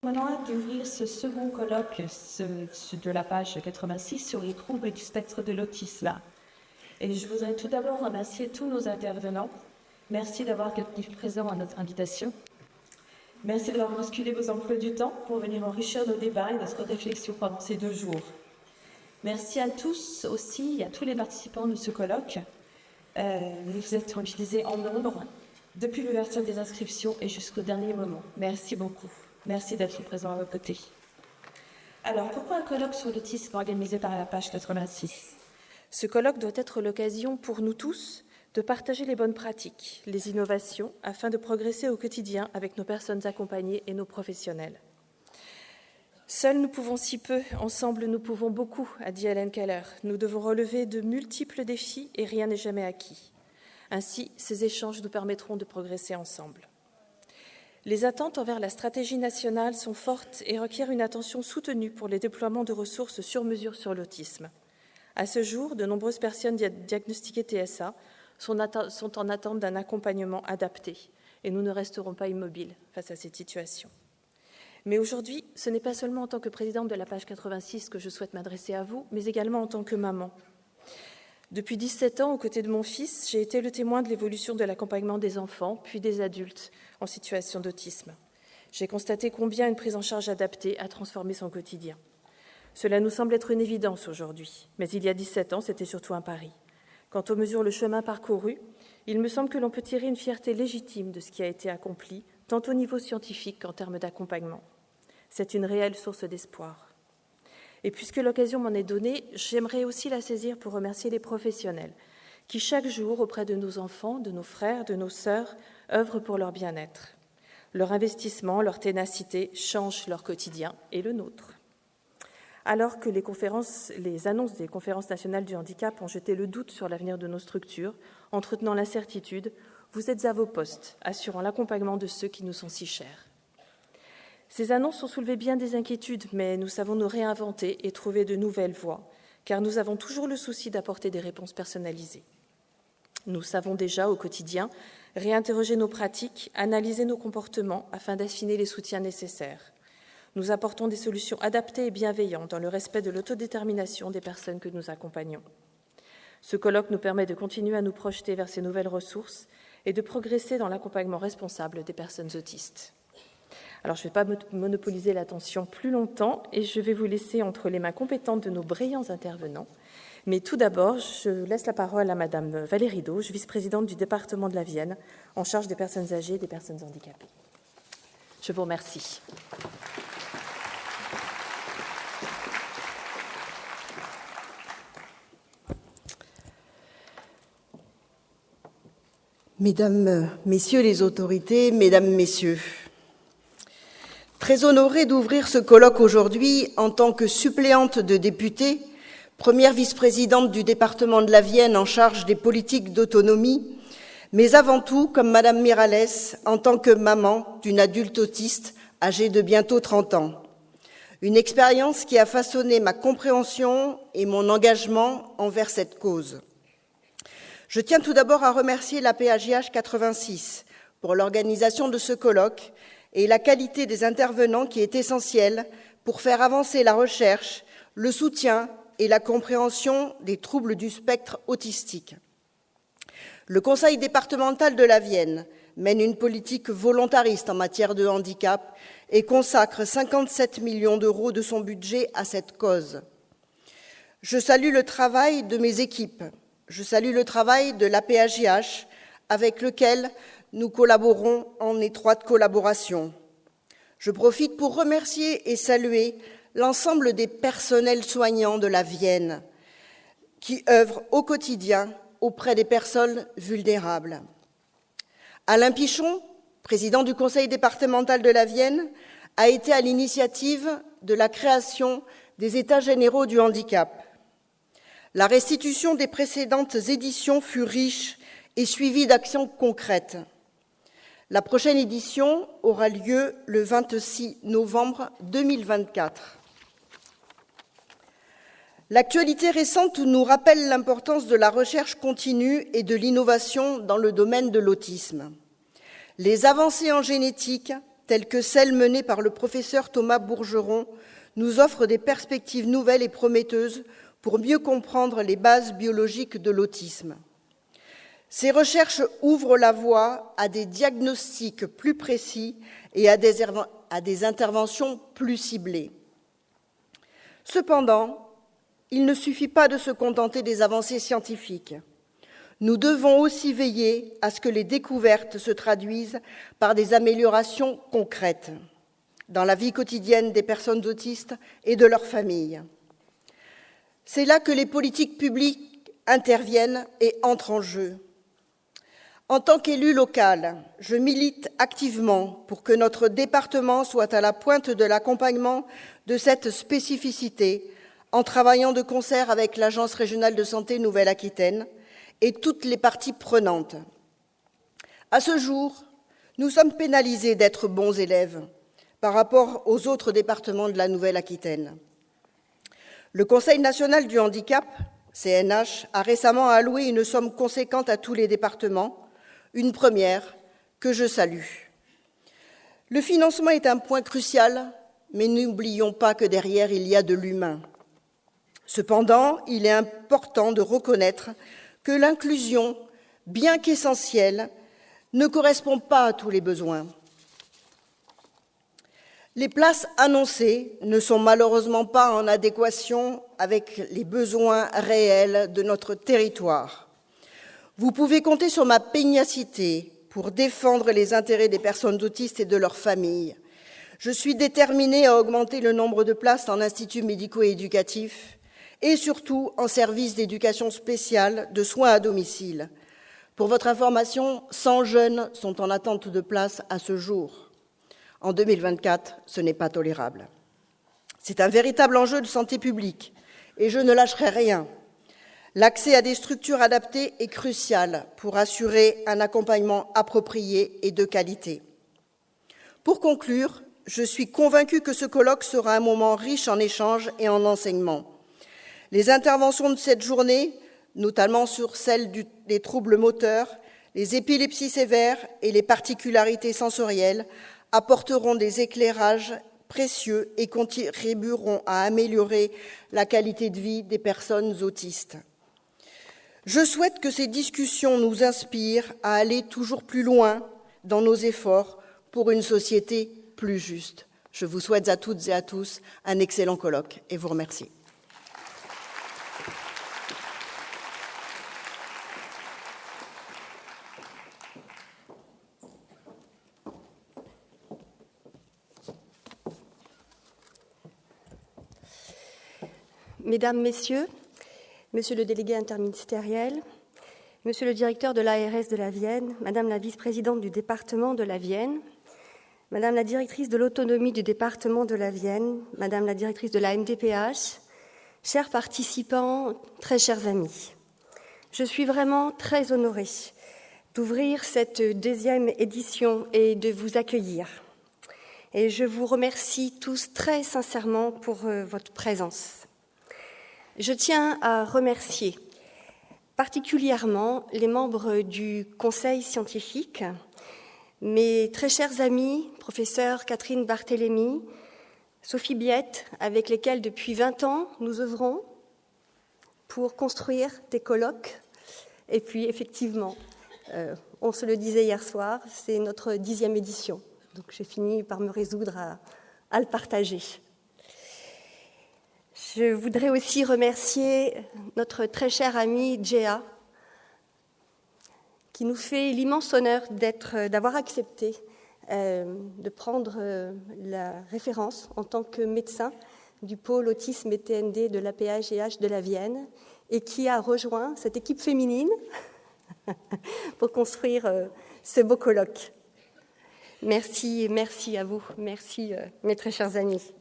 Maintenant, hâte d'ouvrir ce second colloque de la page 86 sur les troubles du spectre de l'autisme. Et je voudrais tout d'abord remercier tous nos intervenants. Merci d'avoir été présents à notre invitation. Merci d'avoir bousculé vos emplois du temps pour venir enrichir nos débats et notre réflexion pendant ces 2 jours. Merci à tous aussi, à tous les participants de ce colloque. Vous êtes mobilisés en nombre depuis l'ouverture des inscriptions et jusqu'au dernier moment. Merci beaucoup. Merci d'être présents à vos côtés. Alors, pourquoi un colloque sur l'autisme organisé par la page 86 ? Ce colloque doit être l'occasion pour nous tous de partager les bonnes pratiques, les innovations, afin de progresser au quotidien avec nos personnes accompagnées et nos professionnels. Seuls nous pouvons si peu, ensemble nous pouvons beaucoup, a dit Helen Keller. Nous devons relever de multiples défis et rien n'est jamais acquis. Ainsi, ces échanges nous permettront de progresser ensemble. Les attentes envers la stratégie nationale sont fortes et requièrent une attention soutenue pour les déploiements de ressources sur mesure sur l'autisme. À ce jour, de nombreuses personnes diagnostiquées TSA sont en attente d'un accompagnement adapté et nous ne resterons pas immobiles face à cette situation. Mais aujourd'hui, ce n'est pas seulement en tant que présidente de la page 86 que je souhaite m'adresser à vous, mais également en tant que maman. Depuis 17 ans, aux côtés de mon fils, j'ai été le témoin de l'évolution de l'accompagnement des enfants, puis des adultes en situation d'autisme. J'ai constaté combien une prise en charge adaptée a transformé son quotidien. Cela nous semble être une évidence aujourd'hui, mais il y a 17 ans, c'était surtout un pari. Quand on mesure le chemin parcouru, il me semble que l'on peut tirer une fierté légitime de ce qui a été accompli, tant au niveau scientifique qu'en termes d'accompagnement. C'est une réelle source d'espoir. Et puisque l'occasion m'en est donnée, j'aimerais aussi la saisir pour remercier les professionnels qui, chaque jour, auprès de nos enfants, de nos frères, de nos sœurs, œuvrent pour leur bien-être. Leur investissement, leur ténacité changent leur quotidien et le nôtre. Alors que les annonces des conférences nationales du handicap ont jeté le doute sur l'avenir de nos structures, entretenant l'incertitude, vous êtes à vos postes, assurant l'accompagnement de ceux qui nous sont si chers. Ces annonces ont soulevé bien des inquiétudes, mais nous savons nous réinventer et trouver de nouvelles voies, car nous avons toujours le souci d'apporter des réponses personnalisées. Nous savons déjà, au quotidien, réinterroger nos pratiques, analyser nos comportements afin d'affiner les soutiens nécessaires. Nous apportons des solutions adaptées et bienveillantes dans le respect de l'autodétermination des personnes que nous accompagnons. Ce colloque nous permet de continuer à nous projeter vers ces nouvelles ressources et de progresser dans l'accompagnement responsable des personnes autistes. Alors, je ne vais pas monopoliser l'attention plus longtemps et je vais vous laisser entre les mains compétentes de nos brillants intervenants. Mais tout d'abord, je laisse la parole à Madame Valérie Dauge, vice-présidente du département de la Vienne, en charge des personnes âgées et des personnes handicapées. Je vous remercie. Mesdames, Messieurs les autorités, Mesdames, Messieurs, très honorée d'ouvrir ce colloque aujourd'hui en tant que suppléante de députée, première vice-présidente du département de la Vienne en charge des politiques d'autonomie, mais avant tout, comme Madame Miralles, en tant que maman d'une adulte autiste âgée de bientôt 30 ans. Une expérience qui a façonné ma compréhension et mon engagement envers cette cause. Je tiens tout d'abord à remercier la PAJH 86 pour l'organisation de ce colloque et la qualité des intervenants qui est essentielle pour faire avancer la recherche, le soutien et la compréhension des troubles du spectre autistique. Le Conseil départemental de la Vienne mène une politique volontariste en matière de handicap et consacre 57 millions d'euros de son budget à cette cause. Je salue le travail de mes équipes, je salue le travail de la PAJH avec lequel nous collaborons en étroite collaboration. Je profite pour remercier et saluer l'ensemble des personnels soignants de la Vienne qui œuvrent au quotidien auprès des personnes vulnérables. Alain Pichon, président du Conseil départemental de la Vienne, a été à l'initiative de la création des États généraux du handicap. La restitution des précédentes éditions fut riche et suivie d'actions concrètes. La prochaine édition aura lieu le 26 novembre 2024. L'actualité récente nous rappelle l'importance de la recherche continue et de l'innovation dans le domaine de l'autisme. Les avancées en génétique, telles que celles menées par le professeur Thomas Bourgeron, nous offrent des perspectives nouvelles et prometteuses pour mieux comprendre les bases biologiques de l'autisme. Ces recherches ouvrent la voie à des diagnostics plus précis et à des interventions plus ciblées. Cependant, il ne suffit pas de se contenter des avancées scientifiques. Nous devons aussi veiller à ce que les découvertes se traduisent par des améliorations concrètes dans la vie quotidienne des personnes autistes et de leurs familles. C'est là que les politiques publiques interviennent et entrent en jeu. En tant qu'élue locale, je milite activement pour que notre département soit à la pointe de l'accompagnement de cette spécificité en travaillant de concert avec l'Agence régionale de santé Nouvelle-Aquitaine et toutes les parties prenantes. À ce jour, nous sommes pénalisés d'être bons élèves par rapport aux autres départements de la Nouvelle-Aquitaine. Le Conseil national du handicap, CNH, a récemment alloué une somme conséquente à tous les départements, une première que je salue. Le financement est un point crucial, mais n'oublions pas que derrière, il y a de l'humain. Cependant, il est important de reconnaître que l'inclusion, bien qu'essentielle, ne correspond pas à tous les besoins. Les places annoncées ne sont malheureusement pas en adéquation avec les besoins réels de notre territoire. Vous pouvez compter sur ma pugnacité pour défendre les intérêts des personnes autistes et de leurs familles. Je suis déterminée à augmenter le nombre de places en instituts médico-éducatifs et surtout en services d'éducation spéciale de soins à domicile. Pour votre information, 100 jeunes sont en attente de place à ce jour. En 2024, ce n'est pas tolérable. C'est un véritable enjeu de santé publique et je ne lâcherai rien. L'accès à des structures adaptées est crucial pour assurer un accompagnement approprié et de qualité. Pour conclure, je suis convaincue que ce colloque sera un moment riche en échanges et en enseignements. Les interventions de cette journée, notamment sur celle des troubles moteurs, les épilepsies sévères et les particularités sensorielles, apporteront des éclairages précieux et contribueront à améliorer la qualité de vie des personnes autistes. Je souhaite que ces discussions nous inspirent à aller toujours plus loin dans nos efforts pour une société plus juste. Je vous souhaite à toutes et à tous un excellent colloque et vous remercie. Mesdames, Messieurs, Monsieur le délégué interministériel, Monsieur le directeur de l'ARS de la Vienne, Madame la vice-présidente du département de la Vienne, Madame la directrice de l'autonomie du département de la Vienne, Madame la directrice de la MDPH, chers participants, très chers amis, je suis vraiment très honorée d'ouvrir cette deuxième édition et de vous accueillir. Et je vous remercie tous très sincèrement pour votre présence. Je tiens à remercier particulièrement les membres du Conseil scientifique, mes très chers amis, professeurs Catherine Barthélémy, Sophie Biette, avec lesquels depuis 20 ans nous œuvrons pour construire des colloques. Et puis effectivement, on se le disait hier soir, c'est notre 10e édition. Donc j'ai fini par me résoudre à le partager. Je voudrais aussi remercier notre très chère amie Djéa, qui nous fait l'immense honneur d'avoir accepté de prendre la référence en tant que médecin du pôle autisme et TND de l'APH de la Vienne et qui a rejoint cette équipe féminine pour construire ce beau colloque. Merci à vous, merci mes très chers amis.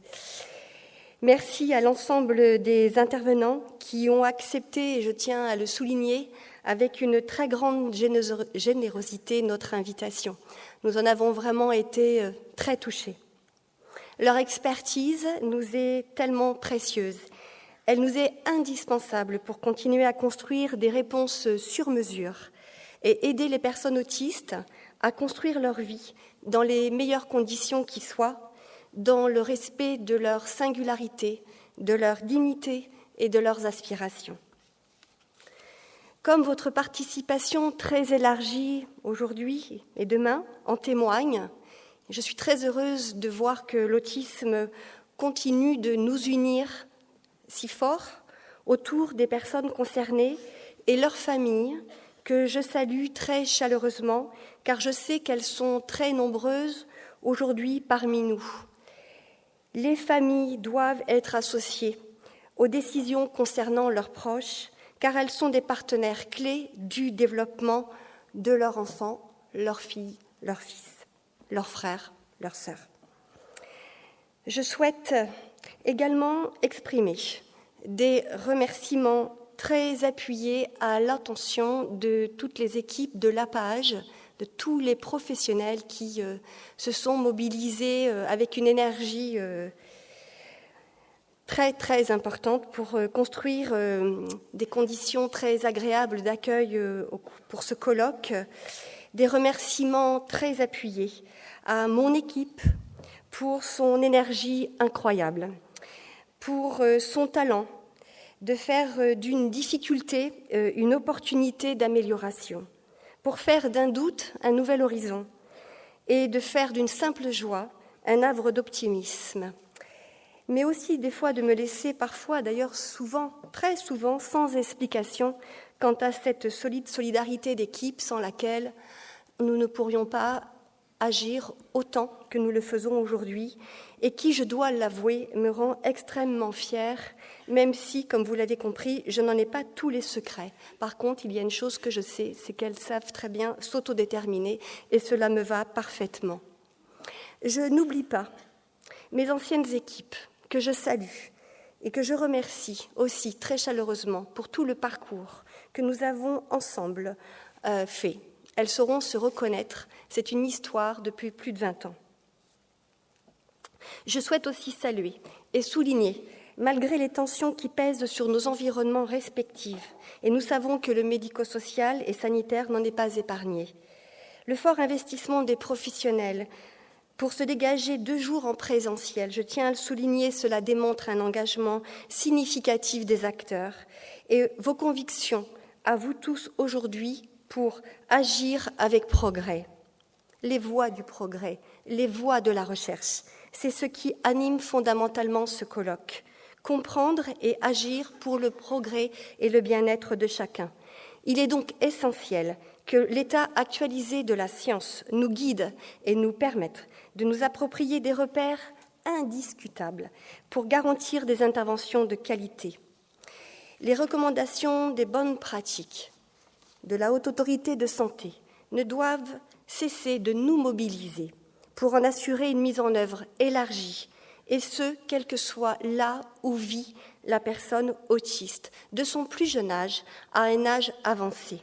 Merci à l'ensemble des intervenants qui ont accepté, et je tiens à le souligner, avec une très grande générosité notre invitation. Nous en avons vraiment été très touchés. Leur expertise nous est tellement précieuse. Elle nous est indispensable pour continuer à construire des réponses sur mesure et aider les personnes autistes à construire leur vie dans les meilleures conditions qui soient, dans le respect de leur singularité, de leur dignité et de leurs aspirations. Comme votre participation très élargie aujourd'hui et demain en témoigne, je suis très heureuse de voir que l'autisme continue de nous unir si fort autour des personnes concernées et leurs familles, que je salue très chaleureusement, car je sais qu'elles sont très nombreuses aujourd'hui parmi nous. Les familles doivent être associées aux décisions concernant leurs proches, car elles sont des partenaires clés du développement de leurs enfants, leurs filles, leurs fils, leurs frères, leurs sœurs. Je souhaite également exprimer des remerciements très appuyés à l'attention de toutes les équipes de l'APAGE, de tous les professionnels qui se sont mobilisés avec une énergie très, très importante pour construire des conditions très agréables d'accueil pour ce colloque. Des remerciements très appuyés à mon équipe pour son énergie incroyable, pour son talent de faire d'une difficulté une opportunité d'amélioration, pour faire d'un doute un nouvel horizon et de faire d'une simple joie un havre d'optimisme, mais aussi des fois de me laisser parfois, d'ailleurs souvent, très souvent, sans explication quant à cette solide solidarité d'équipe sans laquelle nous ne pourrions pas agir autant que nous le faisons aujourd'hui et qui, je dois l'avouer, me rend extrêmement fière, même si, comme vous l'avez compris, je n'en ai pas tous les secrets. Par contre, il y a une chose que je sais, c'est qu'elles savent très bien s'autodéterminer et cela me va parfaitement. Je n'oublie pas mes anciennes équipes que je salue et que je remercie aussi très chaleureusement pour tout le parcours que nous avons ensemble fait. Elles sauront se reconnaître, c'est une histoire depuis plus de 20 ans. Je souhaite aussi saluer et souligner, malgré les tensions qui pèsent sur nos environnements respectifs, et nous savons que le médico-social et sanitaire n'en est pas épargné, le fort investissement des professionnels pour se dégager 2 jours en présentiel. Je tiens à le souligner, cela démontre un engagement significatif des acteurs et vos convictions à vous tous aujourd'hui pour agir avec progrès. Les voies du progrès, les voies de la recherche, c'est ce qui anime fondamentalement ce colloque. Comprendre et agir pour le progrès et le bien-être de chacun. Il est donc essentiel que l'état actualisé de la science nous guide et nous permette de nous approprier des repères indiscutables pour garantir des interventions de qualité. Les recommandations des bonnes pratiques de la Haute Autorité de Santé ne doivent cesser de nous mobiliser pour en assurer une mise en œuvre élargie, et ce, quel que soit là où vit la personne autiste, de son plus jeune âge à un âge avancé.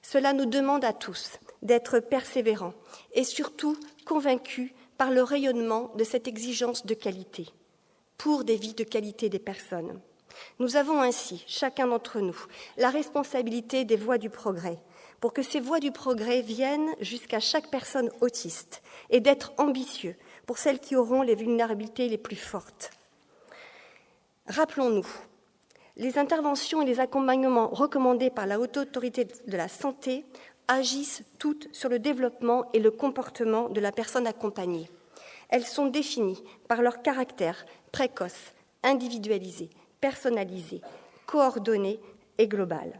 Cela nous demande à tous d'être persévérants et surtout convaincus par le rayonnement de cette exigence de qualité, pour des vies de qualité des personnes. Nous avons ainsi, chacun d'entre nous, la responsabilité des voies du progrès, pour que ces voies du progrès viennent jusqu'à chaque personne autiste et d'être ambitieux pour celles qui auront les vulnérabilités les plus fortes. Rappelons-nous, les interventions et les accompagnements recommandés par la Haute Autorité de la Santé agissent toutes sur le développement et le comportement de la personne accompagnée. Elles sont définies par leur caractère précoce, individualisé, personnalisé, coordonné et global.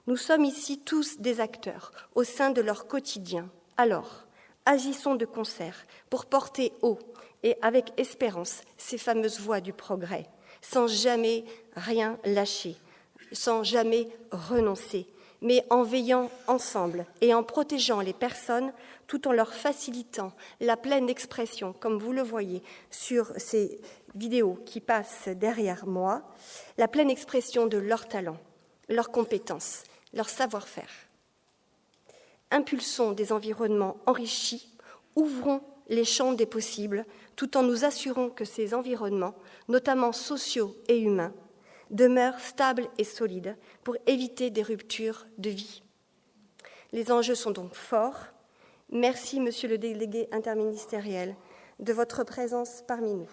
Nous sommes ici tous des acteurs au sein de leur quotidien. Alors, agissons de concert pour porter haut et avec espérance ces fameuses voies du progrès, sans jamais rien lâcher, sans jamais renoncer, mais en veillant ensemble et en protégeant les personnes tout en leur facilitant la pleine expression, comme vous le voyez sur ces vidéos qui passent derrière moi, la pleine expression de leurs talents, leurs compétences, leur savoir-faire. Impulsons des environnements enrichis, ouvrons les champs des possibles, tout en nous assurant que ces environnements, notamment sociaux et humains, demeurent stables et solides pour éviter des ruptures de vie. Les enjeux sont donc forts, Merci, Monsieur le délégué interministériel, de votre présence parmi nous.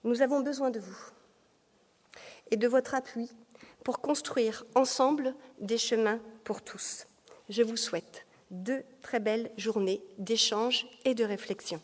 Nous avons besoin de vous et de votre appui pour construire ensemble des chemins pour tous. Je vous souhaite 2 très belles journées d'échange et de réflexion.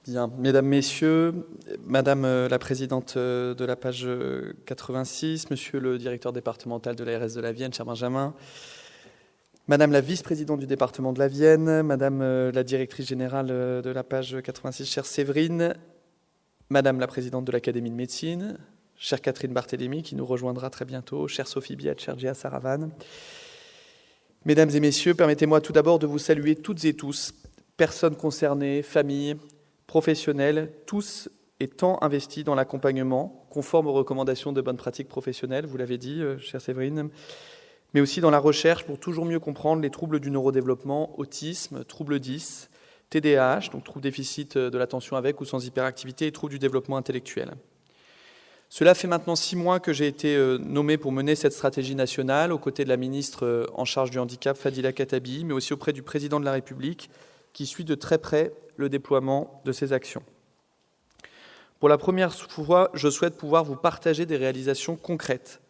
Bien, mesdames, messieurs, madame la présidente de la page 86, monsieur le directeur départemental de l'ARS de la Vienne, cher Benjamin, madame la vice-présidente du département de la Vienne, madame la directrice générale de la page 86, chère Séverine, madame la présidente de l'Académie de médecine, chère Catherine Barthélémy, qui nous rejoindra très bientôt, chère Sophie Biette, chère Gia Saravan. Mesdames et messieurs, permettez-moi tout d'abord de vous saluer toutes et tous, personnes concernées, familles, professionnels, tous étant investis dans l'accompagnement, conforme aux recommandations de bonnes pratiques professionnelles, vous l'avez dit, chère Séverine, mais aussi dans la recherche pour toujours mieux comprendre les troubles du neurodéveloppement, autisme, troubles 10, TDAH, donc troubles déficit de l'attention avec ou sans hyperactivité, et troubles du développement intellectuel. Cela fait maintenant 6 mois que j'ai été nommé pour mener cette stratégie nationale, aux côtés de la ministre en charge du handicap, Fadila Khattabi, mais aussi auprès du président de la République, qui suit de très près le déploiement de ces actions. Pour la première fois, je souhaite pouvoir vous partager des réalisations concrètes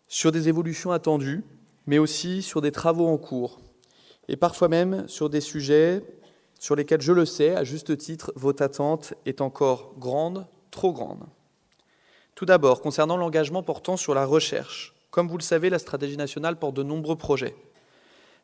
sur des évolutions attendues, mais aussi sur des travaux en cours, et parfois même sur des sujets sur lesquels, je le sais, à juste titre, votre attente est encore grande, trop grande. Tout d'abord, concernant l'engagement portant sur la recherche. Comme vous le savez, la stratégie nationale porte de nombreux projets.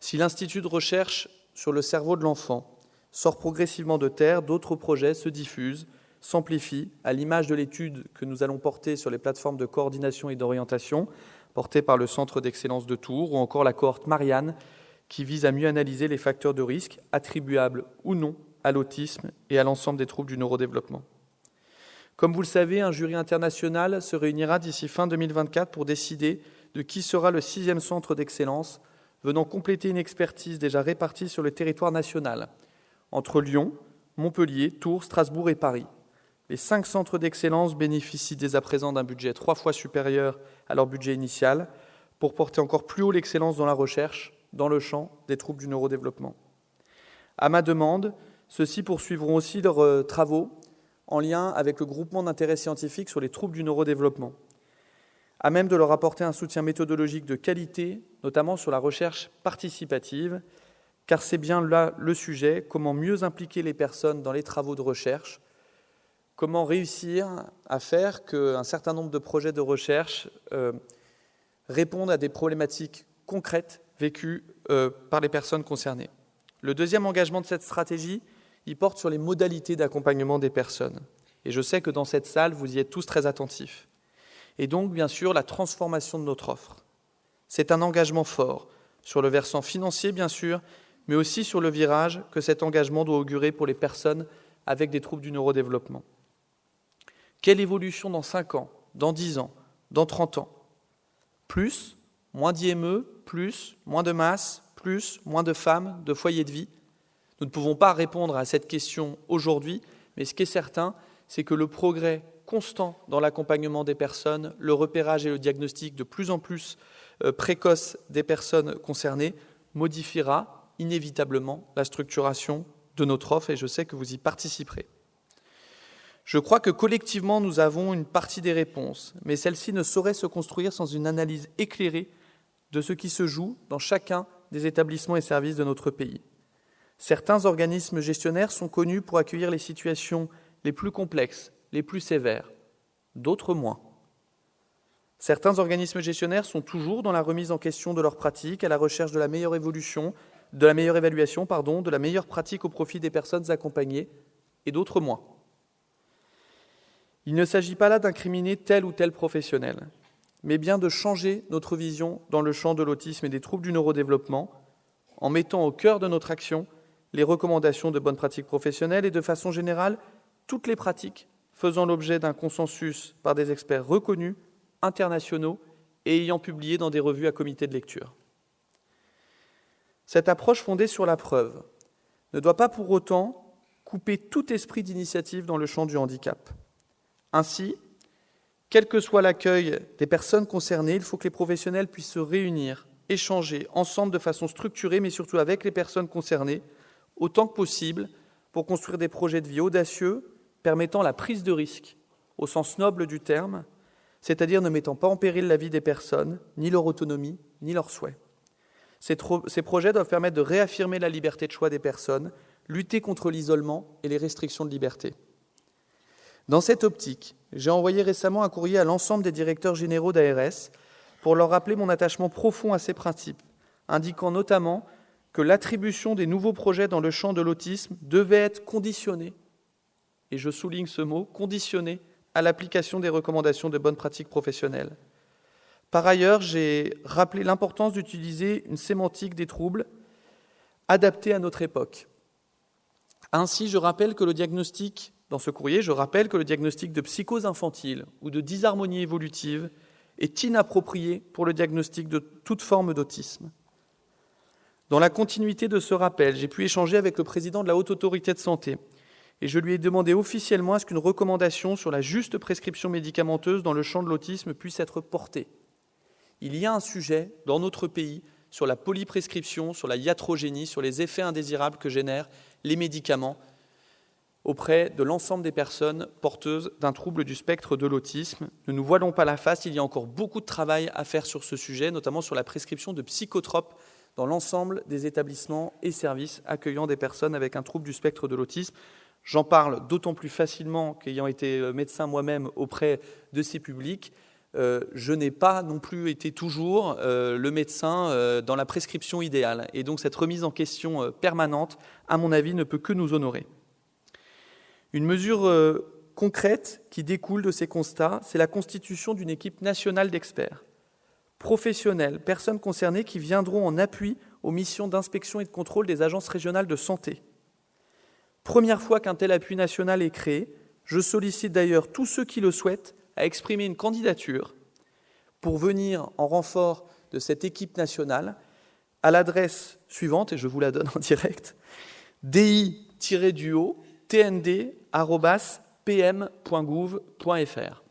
Si l'Institut de recherche sur le cerveau de l'enfant sort progressivement de terre, d'autres projets se diffusent, s'amplifient, à l'image de l'étude que nous allons porter sur les plateformes de coordination et d'orientation, portée par le Centre d'excellence de Tours, ou encore la cohorte Marianne, qui vise à mieux analyser les facteurs de risque, attribuables ou non à l'autisme et à l'ensemble des troubles du neurodéveloppement. Comme vous le savez, un jury international se réunira d'ici fin 2024 pour décider de qui sera le 6e centre d'excellence, venant compléter une expertise déjà répartie sur le territoire national, entre Lyon, Montpellier, Tours, Strasbourg et Paris. Les 5 centres d'excellence bénéficient dès à présent d'un budget 3 fois supérieur à leur budget initial pour porter encore plus haut l'excellence dans la recherche, dans le champ des troubles du neurodéveloppement. À ma demande, ceux-ci poursuivront aussi leurs travaux en lien avec le groupement d'intérêt scientifique sur les troubles du neurodéveloppement, à même de leur apporter un soutien méthodologique de qualité, notamment sur la recherche participative, car c'est bien là le sujet, comment mieux impliquer les personnes dans les travaux de recherche, comment réussir à faire qu'un certain nombre de projets de recherche répondent à des problématiques concrètes vécues par les personnes concernées. Le deuxième engagement de cette stratégie, il porte sur les modalités d'accompagnement des personnes. Et je sais que dans cette salle, vous y êtes tous très attentifs. Et donc, bien sûr, la transformation de notre offre. C'est un engagement fort, sur le versant financier, bien sûr, mais aussi sur le virage que cet engagement doit augurer pour les personnes avec des troubles du neurodéveloppement. Quelle évolution dans 5 ans, dans 10 ans, dans 30 ans? Plus, moins d'IME, plus, moins de masse, plus, moins de femmes, de foyers de vie? Nous ne pouvons pas répondre à cette question aujourd'hui, mais ce qui est certain, c'est que le progrès constant dans l'accompagnement des personnes, le repérage et le diagnostic de plus en plus précoce des personnes concernées modifiera inévitablement la structuration de notre offre, et je sais que vous y participerez. Je crois que collectivement, nous avons une partie des réponses, mais celle-ci ne saurait se construire sans une analyse éclairée de ce qui se joue dans chacun des établissements et services de notre pays. Certains organismes gestionnaires sont connus pour accueillir les situations les plus complexes, les plus sévères, d'autres moins. Certains organismes gestionnaires sont toujours dans la remise en question de leurs pratiques, à la recherche de la meilleure évaluation, de la meilleure pratique au profit des personnes accompagnées, et d'autres moins. Il ne s'agit pas là d'incriminer tel ou tel professionnel, mais bien de changer notre vision dans le champ de l'autisme et des troubles du neurodéveloppement, en mettant au cœur de notre action les recommandations de bonnes pratiques professionnelles et de façon générale toutes les pratiques faisant l'objet d'un consensus par des experts reconnus, internationaux et ayant publié dans des revues à comité de lecture. Cette approche fondée sur la preuve ne doit pas pour autant couper tout esprit d'initiative dans le champ du handicap. Ainsi, quel que soit l'accueil des personnes concernées, il faut que les professionnels puissent se réunir, échanger ensemble de façon structurée, mais surtout avec les personnes concernées, autant que possible, pour construire des projets de vie audacieux, permettant la prise de risque, au sens noble du terme, c'est-à-dire ne mettant pas en péril la vie des personnes, ni leur autonomie, ni leurs souhaits. Ces projets doivent permettre de réaffirmer la liberté de choix des personnes, lutter contre l'isolement et les restrictions de liberté. Dans cette optique, j'ai envoyé récemment un courrier à l'ensemble des directeurs généraux d'ARS pour leur rappeler mon attachement profond à ces principes, indiquant notamment que l'attribution des nouveaux projets dans le champ de l'autisme devait être conditionnée, et je souligne ce mot, conditionnée à l'application des recommandations de bonnes pratiques professionnelles. Par ailleurs, j'ai rappelé l'importance d'utiliser une sémantique des troubles adaptée à notre époque. Ainsi, dans ce courrier, je rappelle que le diagnostic de psychose infantile ou de dysharmonie évolutive est inapproprié pour le diagnostic de toute forme d'autisme. Dans la continuité de ce rappel, j'ai pu échanger avec le président de la Haute Autorité de Santé et je lui ai demandé officiellement à ce qu'une recommandation sur la juste prescription médicamenteuse dans le champ de l'autisme puisse être portée. Il y a un sujet dans notre pays sur la polyprescription, sur la iatrogénie, sur les effets indésirables que génèrent les médicaments auprès de l'ensemble des personnes porteuses d'un trouble du spectre de l'autisme. Ne nous voilons pas la face, il y a encore beaucoup de travail à faire sur ce sujet, notamment sur la prescription de psychotropes dans l'ensemble des établissements et services accueillant des personnes avec un trouble du spectre de l'autisme. J'en parle d'autant plus facilement qu'ayant été médecin moi-même auprès de ces publics, je n'ai pas non plus été toujours le médecin dans la prescription idéale. Et donc cette remise en question permanente, à mon avis, ne peut que nous honorer. Une mesure concrète qui découle de ces constats, c'est la constitution d'une équipe nationale d'experts, professionnels, personnes concernées qui viendront en appui aux missions d'inspection et de contrôle des agences régionales de santé. Première fois qu'un tel appui national est créé, je sollicite d'ailleurs tous ceux qui le souhaitent à exprimer une candidature pour venir en renfort de cette équipe nationale à l'adresse suivante, et je vous la donne en direct, di-tnd@pm.gouv.fr.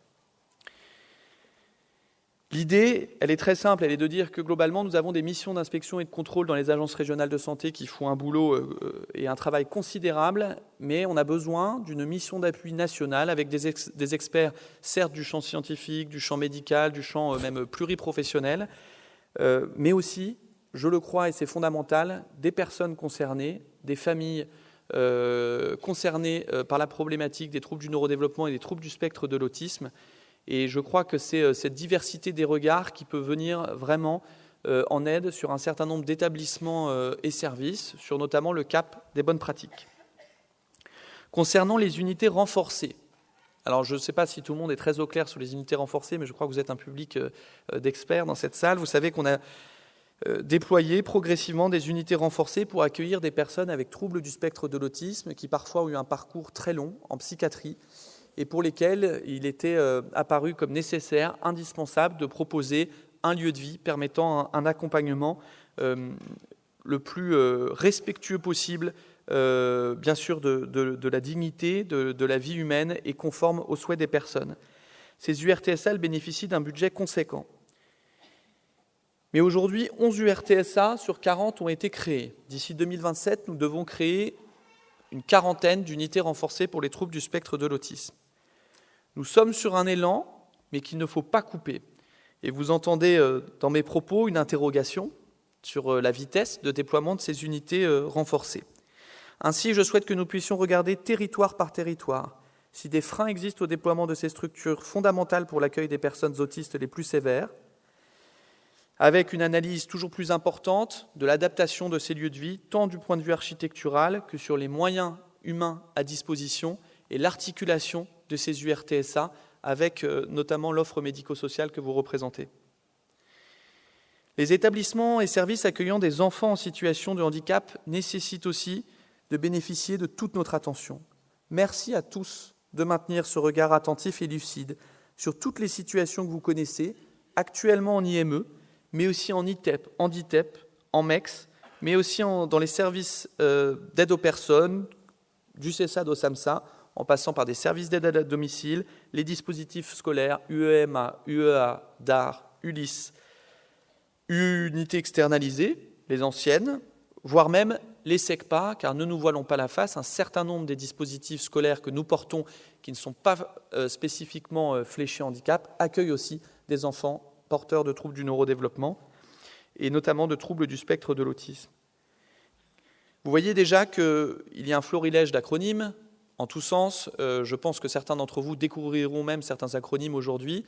L'idée, elle est très simple, elle est de dire que globalement, nous avons des missions d'inspection et de contrôle dans les agences régionales de santé qui font un boulot et un travail considérable, mais on a besoin d'une mission d'appui nationale avec des experts, certes du champ scientifique, du champ médical, du champ même pluriprofessionnel, mais aussi, je le crois et c'est fondamental, des personnes concernées, des familles concernées par la problématique des troubles du neurodéveloppement et des troubles du spectre de l'autisme. Et je crois que c'est cette diversité des regards qui peut venir vraiment en aide sur un certain nombre d'établissements et services, sur notamment le cap des bonnes pratiques. Concernant les unités renforcées, alors je ne sais pas si tout le monde est très au clair sur les unités renforcées, mais je crois que vous êtes un public d'experts dans cette salle. Vous savez qu'on a déployé progressivement des unités renforcées pour accueillir des personnes avec troubles du spectre de l'autisme qui parfois ont eu un parcours très long en psychiatrie, et pour lesquels il était apparu comme nécessaire, indispensable, de proposer un lieu de vie permettant un accompagnement le plus respectueux possible, bien sûr, de la dignité, de la vie humaine et conforme aux souhaits des personnes. Ces URTSA bénéficient d'un budget conséquent. Mais aujourd'hui, 11 URTSA sur 40 ont été créés. D'ici 2027, nous devons créer une quarantaine d'unités renforcées pour les troubles du spectre de l'autisme. Nous sommes sur un élan, mais qu'il ne faut pas couper. Et vous entendez dans mes propos une interrogation sur la vitesse de déploiement de ces unités renforcées. Ainsi, je souhaite que nous puissions regarder territoire par territoire si des freins existent au déploiement de ces structures fondamentales pour l'accueil des personnes autistes les plus sévères, avec une analyse toujours plus importante de l'adaptation de ces lieux de vie, tant du point de vue architectural que sur les moyens humains à disposition et l'articulation de ces URTSA avec notamment l'offre médico-sociale que vous représentez. Les établissements et services accueillant des enfants en situation de handicap nécessitent aussi de bénéficier de toute notre attention. Merci à tous de maintenir ce regard attentif et lucide sur toutes les situations que vous connaissez actuellement en IME, mais aussi en ITEP, en DITEP, en MEX, mais aussi dans les services d'aide aux personnes, du CESAD au SAMSA, en passant par des services d'aide à domicile, les dispositifs scolaires, UEMA, UEA, DAR, ULIS, unités externalisées, les anciennes, voire même les SECPA, car ne nous voilons pas la face, un certain nombre des dispositifs scolaires que nous portons, qui ne sont pas spécifiquement fléchés handicap, accueillent aussi des enfants porteurs de troubles du neurodéveloppement, et notamment de troubles du spectre de l'autisme. Vous voyez déjà qu'il y a un florilège d'acronymes, en tous sens. Je pense que certains d'entre vous découvriront même certains acronymes aujourd'hui.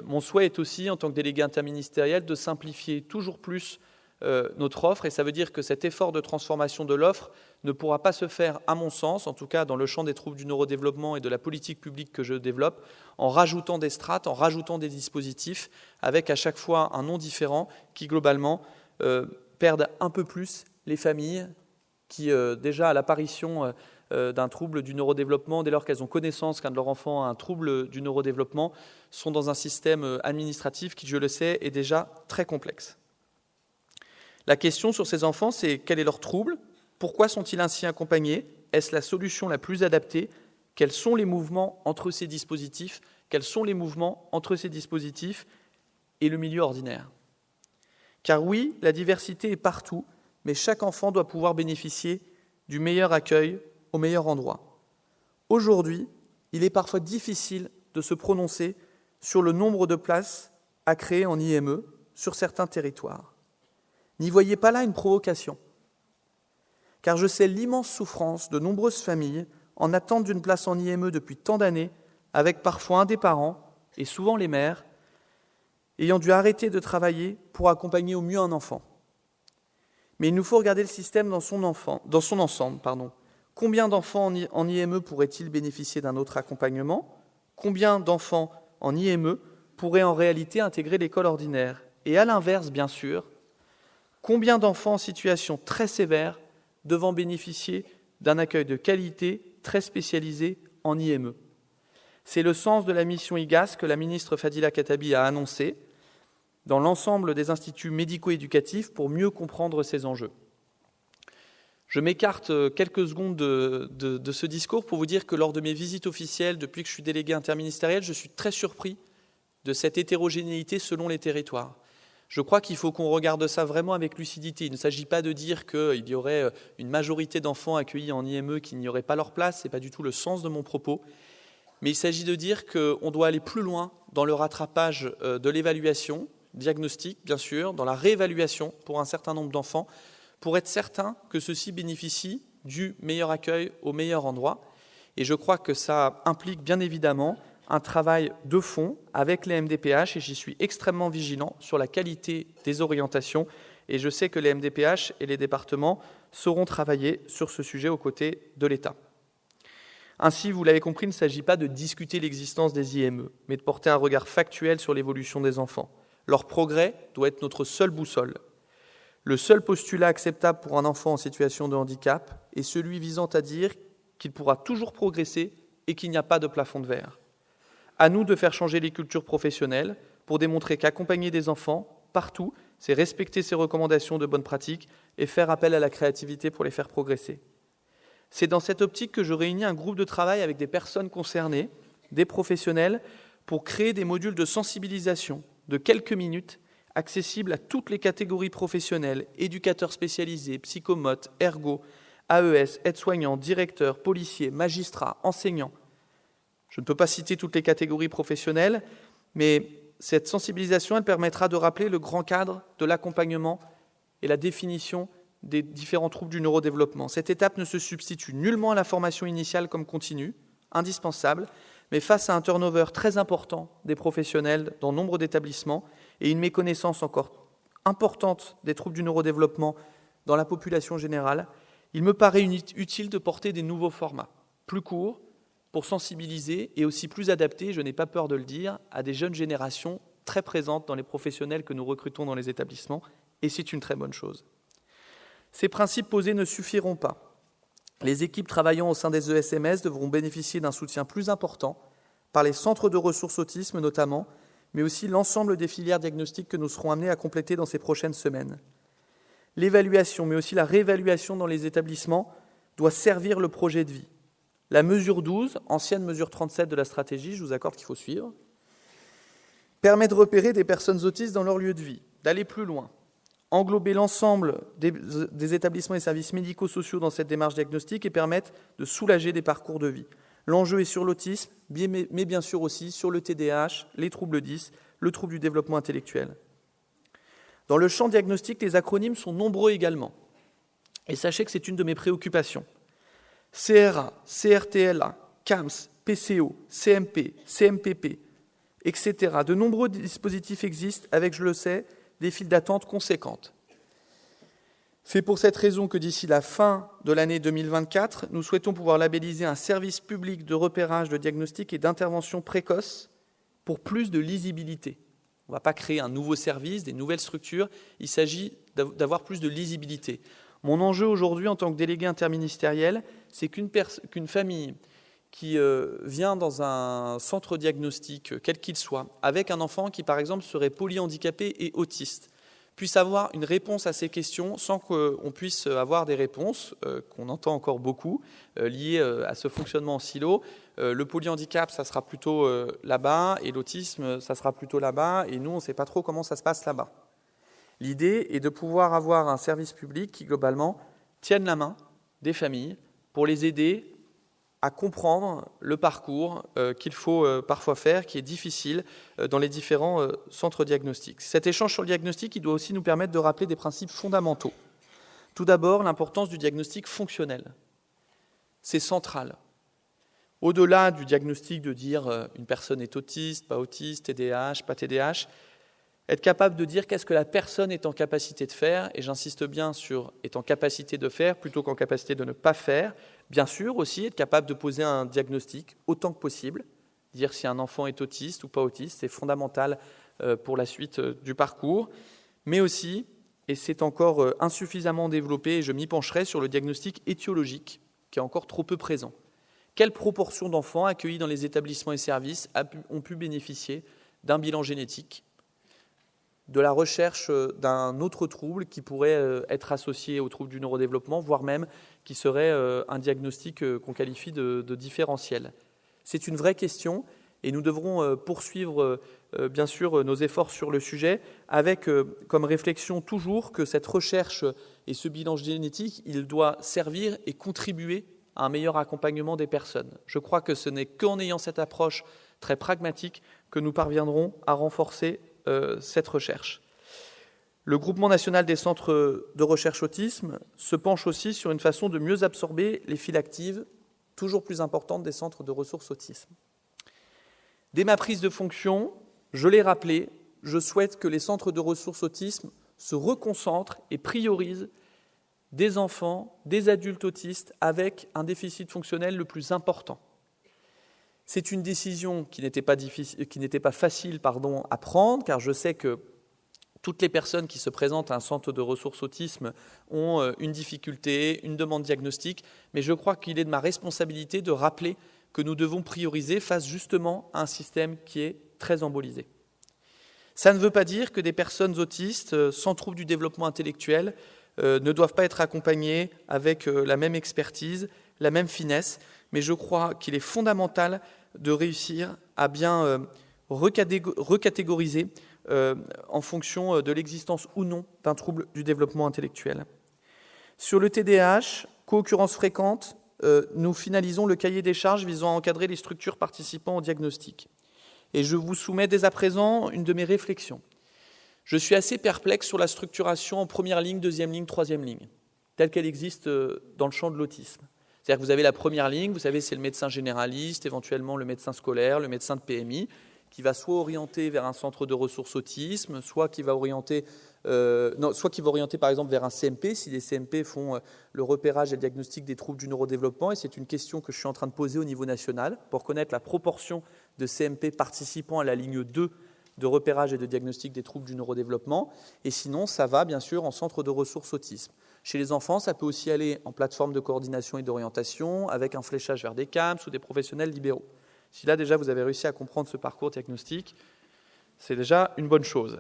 Mon souhait est aussi, en tant que délégué interministériel, de simplifier toujours plus notre offre, et ça veut dire que cet effort de transformation de l'offre ne pourra pas se faire, à mon sens, en tout cas dans le champ des troubles du neurodéveloppement et de la politique publique que je développe, en rajoutant des strates, en rajoutant des dispositifs, avec à chaque fois un nom différent qui, globalement, perdent un peu plus les familles qui, déjà à l'apparition d'un trouble du neurodéveloppement, dès lors qu'elles ont connaissance qu'un de leurs enfants a un trouble du neurodéveloppement, sont dans un système administratif qui, je le sais, est déjà très complexe. La question sur ces enfants, c'est quel est leur trouble? Pourquoi sont-ils ainsi accompagnés? Est-ce la solution la plus adaptée? Quels sont les mouvements entre ces dispositifs? Quels sont les mouvements entre ces dispositifs et le milieu ordinaire? Car oui, la diversité est partout, mais chaque enfant doit pouvoir bénéficier du meilleur accueil au meilleur endroit. Aujourd'hui, il est parfois difficile de se prononcer sur le nombre de places à créer en IME sur certains territoires. N'y voyez pas là une provocation, car je sais l'immense souffrance de nombreuses familles en attente d'une place en IME depuis tant d'années, avec parfois un des parents, et souvent les mères, ayant dû arrêter de travailler pour accompagner au mieux un enfant. Mais il nous faut regarder le système dans son ensemble. Combien d'enfants en IME pourraient-ils bénéficier d'un autre accompagnement? Combien d'enfants en IME pourraient en réalité intégrer l'école ordinaire? Et à l'inverse, bien sûr, combien d'enfants en situation très sévère devant bénéficier d'un accueil de qualité très spécialisé en IME? C'est le sens de la mission IGAS que la ministre Fadila Khattabi a annoncée dans l'ensemble des instituts médico-éducatifs pour mieux comprendre ces enjeux. Je m'écarte quelques secondes de ce discours pour vous dire que lors de mes visites officielles, depuis que je suis délégué interministériel, je suis très surpris de cette hétérogénéité selon les territoires. Je crois qu'il faut qu'on regarde ça vraiment avec lucidité. Il ne s'agit pas de dire qu'il y aurait une majorité d'enfants accueillis en IME qui n'y auraient pas leur place, ce n'est pas du tout le sens de mon propos. Mais il s'agit de dire qu'on doit aller plus loin dans le rattrapage de l'évaluation, diagnostic bien sûr, dans la réévaluation pour un certain nombre d'enfants, pour être certain que ceux-ci bénéficient du meilleur accueil au meilleur endroit. Et je crois que ça implique bien évidemment un travail de fond avec les MDPH, et j'y suis extrêmement vigilant sur la qualité des orientations, et je sais que les MDPH et les départements sauront travailler sur ce sujet aux côtés de l'État. Ainsi, vous l'avez compris, il ne s'agit pas de discuter l'existence des IME, mais de porter un regard factuel sur l'évolution des enfants. Leur progrès doit être notre seule boussole. Le seul postulat acceptable pour un enfant en situation de handicap est celui visant à dire qu'il pourra toujours progresser et qu'il n'y a pas de plafond de verre. À nous de faire changer les cultures professionnelles pour démontrer qu'accompagner des enfants, partout, c'est respecter ces recommandations de bonne pratique et faire appel à la créativité pour les faire progresser. C'est dans cette optique que je réunis un groupe de travail avec des personnes concernées, des professionnels, pour créer des modules de sensibilisation de quelques minutes, accessibles à toutes les catégories professionnelles, éducateurs spécialisés, psychomotes, ergo, AES, aides-soignants, directeurs, policiers, magistrats, enseignants. Je ne peux pas citer toutes les catégories professionnelles, mais cette sensibilisation, elle permettra de rappeler le grand cadre de l'accompagnement et la définition des différents troubles du neurodéveloppement. Cette étape ne se substitue nullement à la formation initiale comme continue, indispensable, mais face à un turnover très important des professionnels dans nombre d'établissements et une méconnaissance encore importante des troubles du neurodéveloppement dans la population générale, il me paraît utile de porter des nouveaux formats, plus courts, pour sensibiliser et aussi plus adaptés, je n'ai pas peur de le dire, à des jeunes générations très présentes dans les professionnels que nous recrutons dans les établissements, et c'est une très bonne chose. Ces principes posés ne suffiront pas. Les équipes travaillant au sein des ESMS devront bénéficier d'un soutien plus important par les centres de ressources autisme notamment, mais aussi l'ensemble des filières diagnostiques que nous serons amenés à compléter dans ces prochaines semaines. L'évaluation, mais aussi la réévaluation dans les établissements, doit servir le projet de vie. La mesure 12, ancienne mesure 37 de la stratégie, je vous accorde qu'il faut suivre, permet de repérer des personnes autistes dans leur lieu de vie, d'aller plus loin, englober l'ensemble des établissements et services médico-sociaux dans cette démarche diagnostique et permettre de soulager des parcours de vie. L'enjeu est sur l'autisme, mais bien sûr aussi sur le TDAH, les troubles 10, le trouble du développement intellectuel. Dans le champ diagnostique, les acronymes sont nombreux également. Et sachez que c'est une de mes préoccupations. CRA, CRTLA, CAMS, PCO, CMP, CMPP, etc. De nombreux dispositifs existent avec, je le sais, des files d'attente conséquentes. C'est pour cette raison que d'ici la fin de l'année 2024, nous souhaitons pouvoir labelliser un service public de repérage, de diagnostic et d'intervention précoce pour plus de lisibilité. On ne va pas créer un nouveau service, des nouvelles structures, il s'agit d'avoir plus de lisibilité. Mon enjeu aujourd'hui en tant que délégué interministériel, c'est qu'une famille qui vient dans un centre diagnostique, quel qu'il soit, avec un enfant qui, par exemple, serait polyhandicapé et autiste, puisse avoir une réponse à ces questions sans qu'on puisse avoir des réponses, qu'on entend encore beaucoup, liées à ce fonctionnement en silo. Le polyhandicap, ça sera plutôt là-bas, et l'autisme, ça sera plutôt là-bas, et nous, on ne sait pas trop comment ça se passe là-bas. L'idée est de pouvoir avoir un service public qui, globalement, tienne la main des familles pour les aider à comprendre le parcours qu'il faut parfois faire, qui est difficile dans les différents centres diagnostiques. Cet échange sur le diagnostic, il doit aussi nous permettre de rappeler des principes fondamentaux. Tout d'abord, l'importance du diagnostic fonctionnel. C'est central. Au-delà du diagnostic de dire une personne est autiste, pas autiste, TDAH, pas TDAH, être capable de dire qu'est-ce que la personne est en capacité de faire, et j'insiste bien sur est en capacité de faire plutôt qu'en capacité de ne pas faire. Bien sûr aussi être capable de poser un diagnostic autant que possible, dire si un enfant est autiste ou pas autiste, c'est fondamental pour la suite du parcours, mais aussi, et c'est encore insuffisamment développé, et je m'y pencherai sur le diagnostic étiologique, qui est encore trop peu présent. Quelle proportion d'enfants accueillis dans les établissements et services ont pu bénéficier d'un bilan génétique, de la recherche d'un autre trouble qui pourrait être associé au trouble du neurodéveloppement, voire même qui serait un diagnostic qu'on qualifie de différentiel. C'est une vraie question et nous devrons poursuivre bien sûr nos efforts sur le sujet avec comme réflexion toujours que cette recherche et ce bilan génétique, il doit servir et contribuer à un meilleur accompagnement des personnes. Je crois que ce n'est qu'en ayant cette approche très pragmatique que nous parviendrons à renforcer cette recherche. Le Groupement national des centres de recherche autisme se penche aussi sur une façon de mieux absorber les files actives, toujours plus importantes des centres de ressources autisme. Dès ma prise de fonction, je l'ai rappelé, je souhaite que les centres de ressources autisme se reconcentrent et priorisent des enfants, des adultes autistes avec un déficit fonctionnel le plus important. C'est une décision qui n'était pas facile à prendre, car je sais que toutes les personnes qui se présentent à un centre de ressources autisme ont une difficulté, une demande diagnostique, mais je crois qu'il est de ma responsabilité de rappeler que nous devons prioriser face justement à un système qui est très embolisé. Ça ne veut pas dire que des personnes autistes sans trouble du développement intellectuel ne doivent pas être accompagnées avec la même expertise, la même finesse, mais je crois qu'il est fondamental de réussir à bien recatégoriser en fonction de l'existence ou non d'un trouble du développement intellectuel. Sur le TDAH, co-occurrence fréquente, nous finalisons le cahier des charges visant à encadrer les structures participant au diagnostic. Et je vous soumets dès à présent une de mes réflexions. Je suis assez perplexe sur la structuration en première ligne, deuxième ligne, troisième ligne, telle qu'elle existe dans le champ de l'autisme. C'est-à-dire que vous avez la première ligne, vous savez, c'est le médecin généraliste, éventuellement le médecin scolaire, le médecin de PMI, qui va soit orienter vers un centre de ressources autisme, soit qui va orienter par exemple vers un CMP, si les CMP font le repérage et le diagnostic des troubles du neurodéveloppement. Et c'est une question que je suis en train de poser au niveau national pour connaître la proportion de CMP participant à la ligne 2 de repérage et de diagnostic des troubles du neurodéveloppement. Et sinon, ça va bien sûr en centre de ressources autisme. Chez les enfants, ça peut aussi aller en plateforme de coordination et d'orientation, avec un fléchage vers des CAMS ou des professionnels libéraux. Si là, déjà, vous avez réussi à comprendre ce parcours diagnostique, C'est déjà une bonne chose.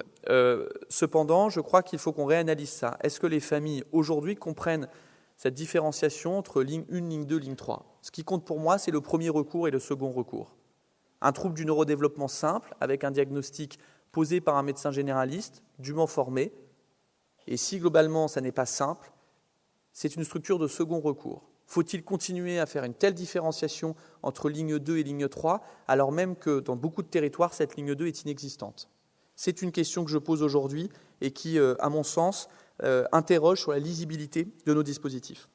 Cependant, je crois qu'il faut qu'on réanalyse ça. Est-ce que les familles, aujourd'hui, comprennent cette différenciation entre ligne 1, ligne 2, ligne 3 ? Ce qui compte pour moi, c'est le premier recours et le second recours. Un trouble du neurodéveloppement simple, avec un diagnostic posé par un médecin généraliste, dûment formé. Et si, globalement, ça n'est pas simple, c'est une structure de second recours. Faut-il continuer à faire une telle différenciation entre ligne 2 et ligne 3, alors même que dans beaucoup de territoires, cette ligne 2 est inexistante ? C'est une question que je pose aujourd'hui et qui, à mon sens, interroge sur la lisibilité de nos dispositifs.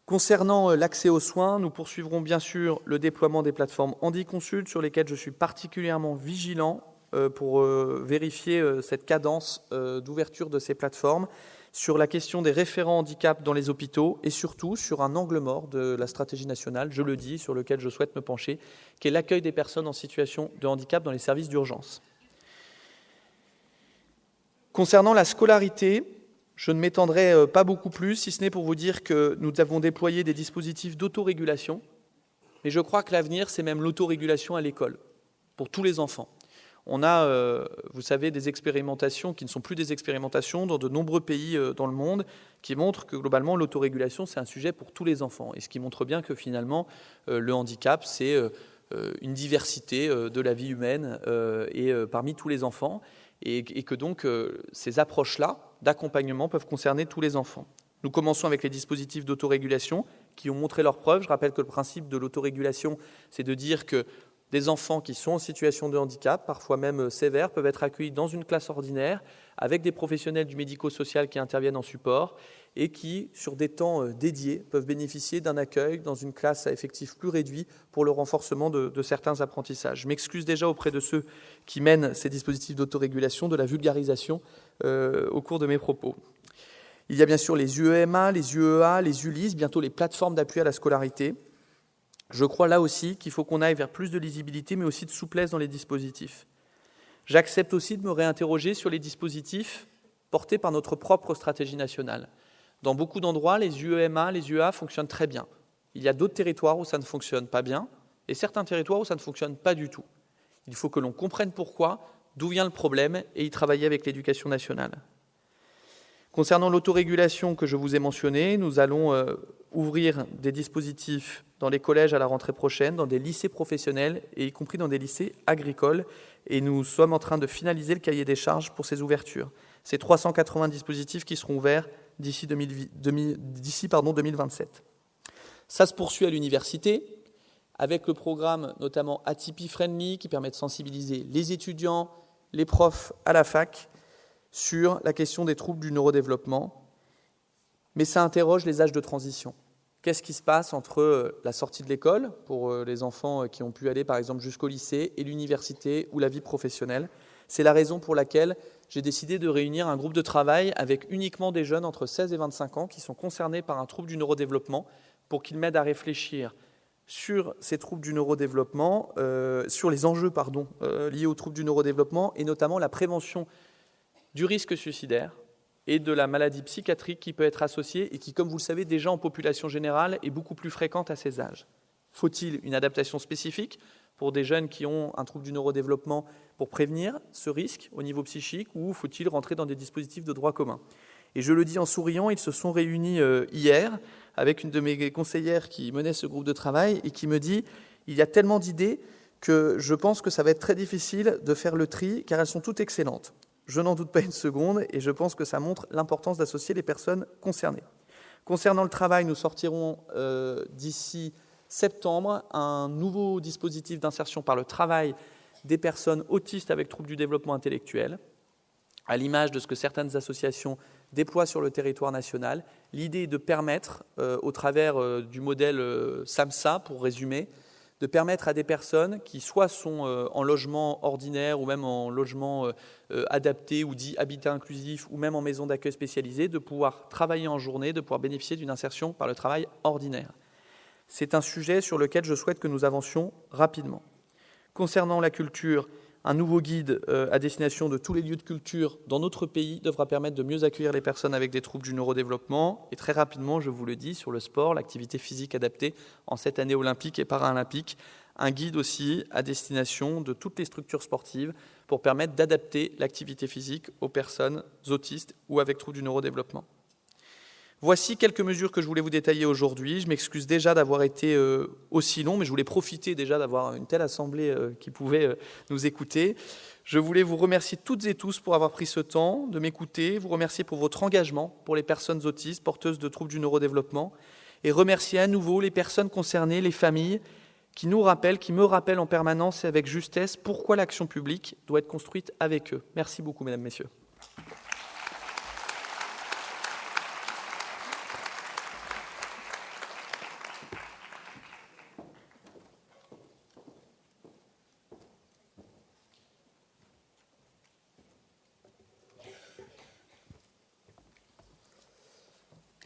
Concernant l'accès aux soins, nous poursuivrons bien sûr le déploiement des plateformes HandiConsult, sur lesquelles je suis particulièrement vigilant pour vérifier cette cadence d'ouverture de ces plateformes, sur la question des référents handicap dans les hôpitaux et surtout sur un angle mort de la stratégie nationale, je le dis, sur lequel je souhaite me pencher, qui est l'accueil des personnes en situation de handicap dans les services d'urgence. Concernant la scolarité, je ne m'étendrai pas beaucoup plus, si ce n'est pour vous dire que nous avons déployé des dispositifs d'autorégulation, mais je crois que l'avenir, c'est même l'autorégulation à l'école, pour tous les enfants. On a, vous savez, des expérimentations qui ne sont plus des expérimentations dans de nombreux pays dans le monde, qui montrent que globalement l'autorégulation, c'est un sujet pour tous les enfants, et ce qui montre bien que finalement le handicap, c'est une diversité de la vie humaine et parmi tous les enfants, et que donc ces approches-là d'accompagnement peuvent concerner tous les enfants. Nous commençons avec les dispositifs d'autorégulation qui ont montré leurs preuves. Je rappelle que le principe de l'autorégulation, c'est de dire que des enfants qui sont en situation de handicap, parfois même sévère, peuvent être accueillis dans une classe ordinaire avec des professionnels du médico-social qui interviennent en support et qui, sur des temps dédiés, peuvent bénéficier d'un accueil dans une classe à effectif plus réduit pour le renforcement de certains apprentissages. Je m'excuse déjà auprès de ceux qui mènent ces dispositifs d'autorégulation de la vulgarisation au cours de mes propos. Il y a bien sûr les UEMA, les UEA, les ULIS, bientôt les plateformes d'appui à la scolarité. Je crois là aussi qu'il faut qu'on aille vers plus de lisibilité, mais aussi de souplesse dans les dispositifs. J'accepte aussi de me réinterroger sur les dispositifs portés par notre propre stratégie nationale. Dans beaucoup d'endroits, les UEMA, les UEA fonctionnent très bien. Il y a d'autres territoires où ça ne fonctionne pas bien, et certains territoires où ça ne fonctionne pas du tout. Il faut que l'on comprenne pourquoi, d'où vient le problème, et y travailler avec l'éducation nationale. Concernant l'autorégulation que je vous ai mentionnée, nous allons ouvrir des dispositifs dans les collèges à la rentrée prochaine, dans des lycées professionnels et y compris dans des lycées agricoles. Et nous sommes en train de finaliser le cahier des charges pour ces ouvertures. C'est 380 dispositifs qui seront ouverts d'ici 2027. Ça se poursuit à l'université, avec le programme notamment Atypie Friendly, qui permet de sensibiliser les étudiants, les profs à la fac, sur la question des troubles du neurodéveloppement, mais ça interroge les âges de transition. Qu'est-ce qui se passe entre la sortie de l'école, pour les enfants qui ont pu aller par exemple jusqu'au lycée, et l'université ou la vie professionnelle ? C'est la raison pour laquelle j'ai décidé de réunir un groupe de travail avec uniquement des jeunes entre 16 et 25 ans qui sont concernés par un trouble du neurodéveloppement, pour qu'ils m'aident à réfléchir sur ces troubles du neurodéveloppement, sur les enjeux liés aux troubles du neurodéveloppement, et notamment la prévention du risque suicidaire et de la maladie psychiatrique qui peut être associée et qui, comme vous le savez, déjà en population générale, est beaucoup plus fréquente à ces âges. Faut-il une adaptation spécifique pour des jeunes qui ont un trouble du neurodéveloppement pour prévenir ce risque au niveau psychique, ou faut-il rentrer dans des dispositifs de droit commun ? Et je le dis en souriant, ils se sont réunis hier avec une de mes conseillères qui menait ce groupe de travail et qui me dit « il y a tellement d'idées que je pense que ça va être très difficile de faire le tri, car elles sont toutes excellentes ». Je n'en doute pas une seconde et je pense que ça montre l'importance d'associer les personnes concernées. Concernant le travail, nous sortirons d'ici septembre un nouveau dispositif d'insertion par le travail des personnes autistes avec troubles du développement intellectuel, à l'image de ce que certaines associations déploient sur le territoire national. L'idée est de permettre, au travers du modèle SAMSA, pour résumer, de permettre à des personnes qui soit sont en logement ordinaire ou même en logement adapté ou dit habitat inclusif ou même en maison d'accueil spécialisée, de pouvoir travailler en journée, de pouvoir bénéficier d'une insertion par le travail ordinaire. C'est un sujet sur lequel je souhaite que nous avancions rapidement. Concernant la culture, un nouveau guide à destination de tous les lieux de culture dans notre pays devra permettre de mieux accueillir les personnes avec des troubles du neurodéveloppement. Et très rapidement, je vous le dis, sur le sport, l'activité physique adaptée en cette année olympique et paralympique, un guide aussi à destination de toutes les structures sportives pour permettre d'adapter l'activité physique aux personnes autistes ou avec troubles du neurodéveloppement. Voici quelques mesures que je voulais vous détailler aujourd'hui. Je m'excuse déjà d'avoir été aussi long, mais je voulais profiter déjà d'avoir une telle assemblée qui pouvait nous écouter. Je voulais vous remercier toutes et tous pour avoir pris ce temps de m'écouter, vous remercier pour votre engagement pour les personnes autistes, porteuses de troubles du neurodéveloppement, et remercier à nouveau les personnes concernées, les familles, qui me rappellent en permanence et avec justesse pourquoi l'action publique doit être construite avec eux. Merci beaucoup, mesdames, messieurs.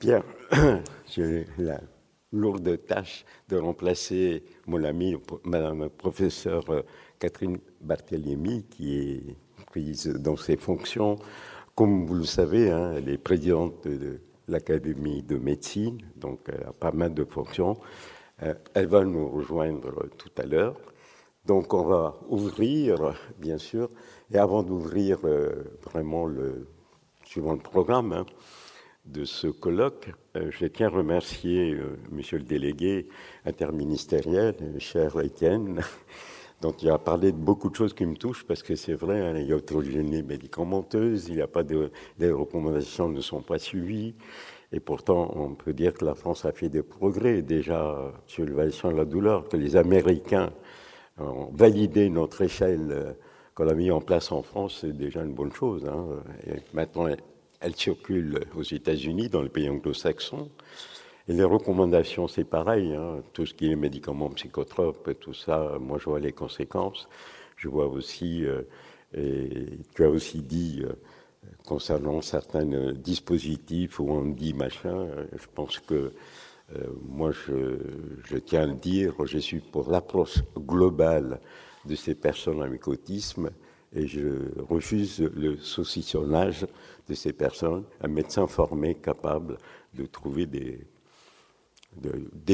Bien, j'ai la lourde tâche de remplacer mon amie, Madame la professeure Catherine Barthélémy, qui est prise dans ses fonctions. Comme vous le savez, elle est présidente de l'Académie de médecine, donc elle a pas mal de fonctions. Elle va nous rejoindre tout à l'heure. Donc on va ouvrir, bien sûr, et avant d'ouvrir vraiment suivant le programme, de ce colloque, je tiens à remercier monsieur le délégué interministériel, cher Étienne, dont il a parlé de beaucoup de choses qui me touchent, parce que c'est vrai, il y a l'autogénie médicamenteuse, il n'y a pas les recommandations ne sont pas suivies, et pourtant on peut dire que la France a fait des progrès déjà sur l'évaluation de la douleur, que les Américains ont validé notre échelle qu'on a mis en place en France, c'est déjà une bonne chose. Et maintenant, elle circule aux États-Unis, dans les pays anglo-saxons. Et les recommandations, c'est pareil. Tout ce qui est médicaments psychotropes et tout ça, moi, je vois les conséquences. Je vois aussi, et tu as aussi dit, concernant certains dispositifs où on dit machin, je pense que moi, je tiens à le dire, je suis pour l'approche globale de ces personnes avec autisme et je refuse le saucissonnage de ces personnes, un médecin formé capable de trouver des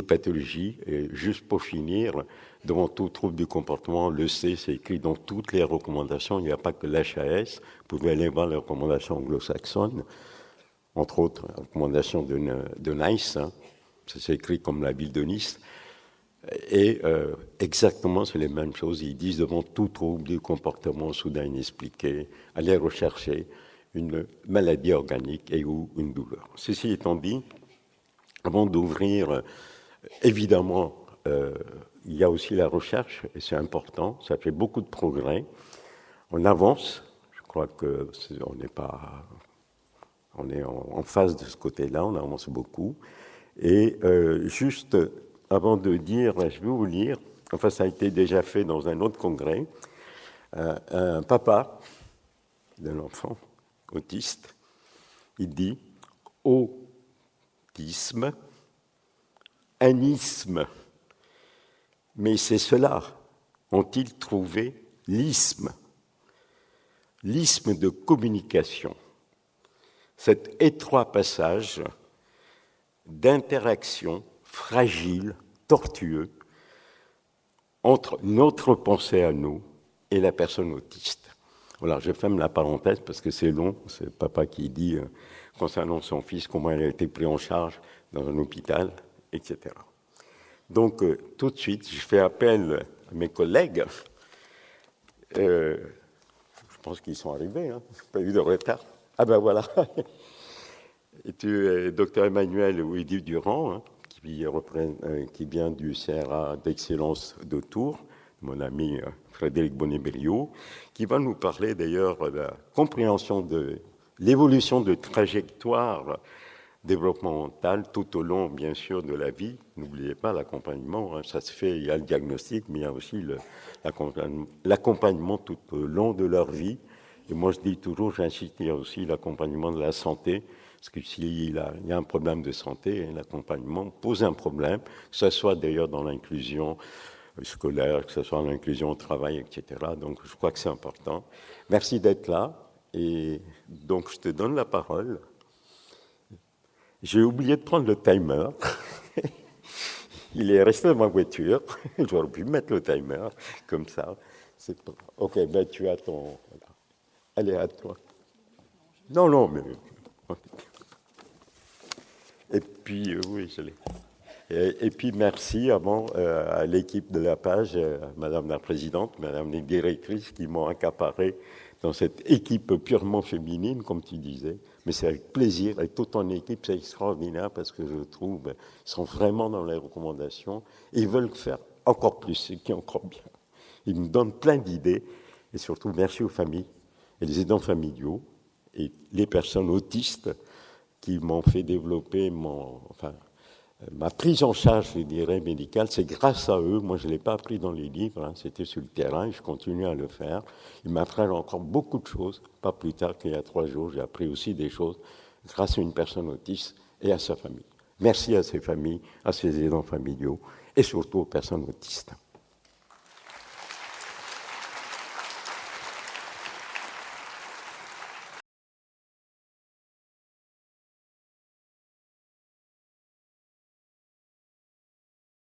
pathologies. Et juste pour finir, devant tout trouble du comportement, le C, c'est écrit dans toutes les recommandations, il n'y a pas que l'HAS, vous pouvez aller voir les recommandations anglo-saxonnes, entre autres, les recommandations de Nice, ça c'est écrit comme la ville de Nice, et exactement c'est les mêmes choses, ils disent devant tout trouble du comportement soudain inexpliqué, allez rechercher une maladie organique et ou une douleur. Ceci étant dit, avant d'ouvrir, évidemment, il y a aussi la recherche, et c'est important, ça fait beaucoup de progrès. On avance, je crois on est en phase de ce côté-là, on avance beaucoup. Et juste avant de dire, je vais vous lire, enfin ça a été déjà fait dans un autre congrès, un papa d'un enfant autiste, il dit « autisme, un isme ». Mais c'est cela, ont-ils trouvé l'isme de communication, cet étroit passage d'interaction fragile, tortueux, entre notre pensée à nous et la personne autiste. Voilà, je ferme la parenthèse parce que c'est long, c'est le papa qui dit concernant son fils comment il a été pris en charge dans un hôpital, etc. Donc, tout de suite, je fais appel à mes collègues. Je pense qu'ils sont arrivés, pas eu de retard. Ah ben voilà. Et tu es docteur Emmanuel Ouidi Durand, qui vient du CRA d'excellence de Tours, mon ami Frédéric Bonnet-Berriot, qui va nous parler d'ailleurs de la compréhension de l'évolution de trajectoire développemental tout au long, bien sûr, de la vie. N'oubliez pas l'accompagnement, ça se fait, il y a le diagnostic, mais il y a aussi l'accompagnement tout au long de leur vie. Et moi, je dis toujours, j'insiste, il y a aussi l'accompagnement de la santé, parce que s'il y a un problème de santé, l'accompagnement pose un problème, que ce soit d'ailleurs dans l'inclusion scolaire, que ce soit dans l'inclusion au travail, etc. Donc, je crois que c'est important. Merci d'être là. Et donc, je te donne la parole. J'ai oublié de prendre le timer. Il est resté dans ma voiture. J'aurais pu mettre le timer, comme ça. C'est pas... Ok, ben tu as ton... Voilà. Allez, à toi. Non, mais... Et puis, oui, je l'ai. Et puis, merci à l'équipe de la page, Madame la Présidente, Madame les directrices qui m'ont accaparé dans cette équipe purement féminine, comme tu disais. Mais c'est avec plaisir, et tout en équipe, c'est extraordinaire parce que je trouve qu'ils sont vraiment dans les recommandations et ils veulent faire encore plus, ce qui est encore bien. Ils me donnent plein d'idées et surtout merci aux familles et les aidants familiaux et les personnes autistes qui m'ont fait développer ma prise en charge, je dirais, médicale. C'est grâce à eux. Moi, je ne l'ai pas appris dans les livres, hein, c'était sur le terrain et je continue à le faire. Ils m'apprennent encore beaucoup de choses. Pas plus tard qu'il y a 3 jours, j'ai appris aussi des choses grâce à une personne autiste et à sa famille. Merci à ces familles, à ces aidants familiaux et surtout aux personnes autistes.